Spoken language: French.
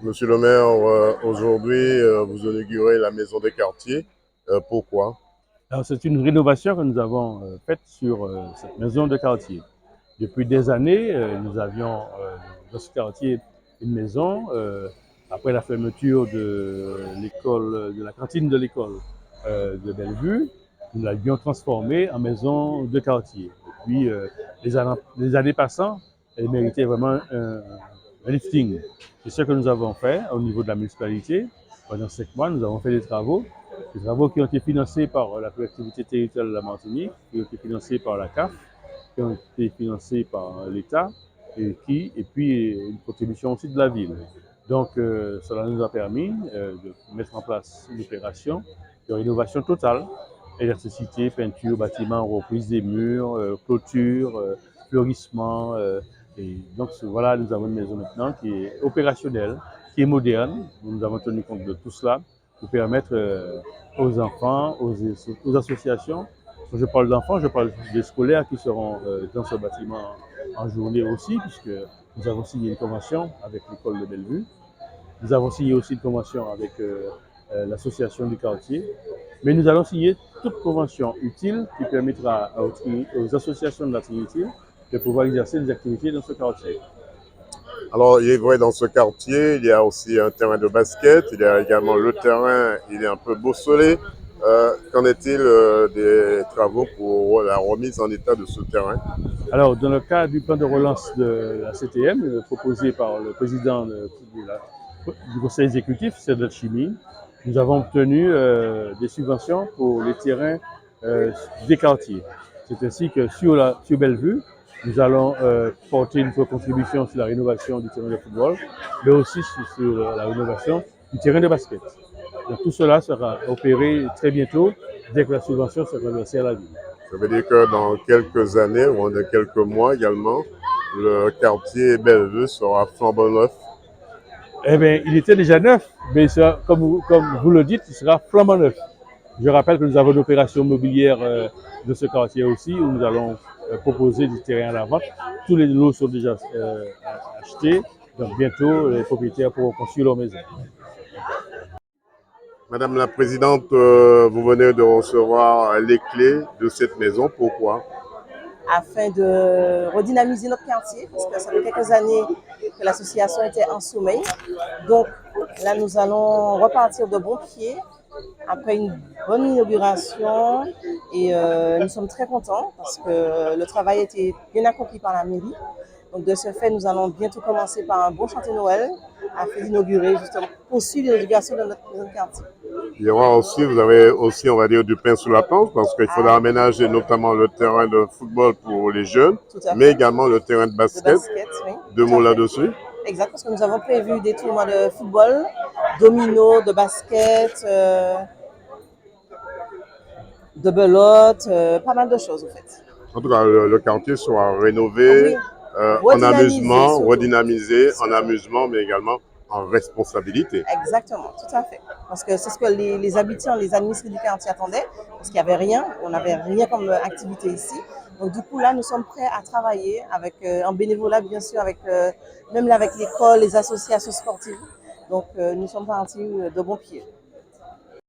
Monsieur le maire, aujourd'hui, vous inaugurez la maison des quartiers. Pourquoi? Alors, c'est une rénovation que nous avons faite sur cette maison de quartier. Depuis des années, nous avions dans ce quartier une maison. Après la fermeture de l'école, de la cantine de l'école de Bellevue, nous l'avions transformée en maison de quartier. Et puis, les années passant, elle méritait vraiment un lifting. C'est ce que nous avons fait au niveau de la municipalité. Pendant 5 mois, nous avons fait des travaux qui ont été financés par la collectivité territoriale de la Martinique, qui ont été financés par la CAF, qui ont été financés par l'État et puis une contribution aussi de la ville. Donc cela nous a permis de mettre en place une opération de rénovation totale, électricité, peinture, bâtiment, reprise des murs, clôture, fleurissement. Et donc voilà, nous avons une maison maintenant qui est opérationnelle, qui est moderne. Nous avons tenu compte de tout cela pour permettre aux enfants, aux associations. Quand je parle d'enfants, je parle des scolaires qui seront dans ce bâtiment en journée aussi, puisque nous avons signé une convention avec l'école de Bellevue. Nous avons signé aussi une convention avec l'association du quartier. Mais nous allons signer toute convention utile qui permettra aux associations de la Trinité de pouvoir exercer des activités dans ce quartier. Alors, il est vrai, dans ce quartier, il y a aussi un terrain de basket. Il y a également le terrain, il est un peu bosselé. Qu'en est-il des travaux pour la remise en état de ce terrain? Alors, dans le cadre du plan de relance de la CTM, proposé par le président du conseil exécutif, Cédric Chimie, nous avons obtenu des subventions pour les terrains des quartiers. C'est ainsi que sur Bellevue, nous allons porter une contribution sur la rénovation du terrain de football, mais aussi sur la rénovation du terrain de basket. Donc, tout cela sera opéré très bientôt, dès que la subvention sera versée à la ville. Ça veut dire que dans quelques années ou dans quelques mois également, le quartier Bellevue sera flambant neuf. Eh bien, il était déjà neuf, mais ça, comme vous le dites, il sera flambant neuf. Je rappelle que nous avons une opération immobilière de ce quartier aussi, où nous allons proposer des terrains à la vente. Tous les lots sont déjà achetés, donc bientôt les propriétaires pourront construire leur maison. Madame la Présidente, vous venez de recevoir les clés de cette maison. Pourquoi? Afin de redynamiser notre quartier, parce que ça fait quelques années que l'association était en sommeil. Donc là, nous allons repartir de bon pied après une bonne inauguration et nous sommes très contents parce que le travail a été bien accompli par la mairie. Donc de ce fait, nous allons bientôt commencer par un bon chantier Noël afin d'inaugurer justement, poursuivre l'inauguration de notre quartier. Il y aura aussi, vous avez aussi, on va dire, du pain sous la planche parce qu'il faudra Ah, aménager notamment le terrain de football pour les jeunes, tout à mais fait. également le terrain de De basket. basket, oui, Deux tout mots à fait. là-dessus. Exact, parce que nous avons prévu des tournois de football, domino, de basket, de belote, pas mal de choses en fait. En tout cas, le quartier sera Ah rénové oui, en redynamiser amusement, surtout. redynamisé en Surtout. amusement, mais également en responsabilité. Exactement, tout à fait. Parce que c'est ce que les habitants, les administrés du quartier attendaient, parce qu'il n'y avait rien, on n'avait rien comme activité ici. Donc du coup là, nous sommes prêts à travailler avec en bénévolat bien sûr, avec même là avec l'école, les associations sportives. Donc nous sommes partis de bon pied.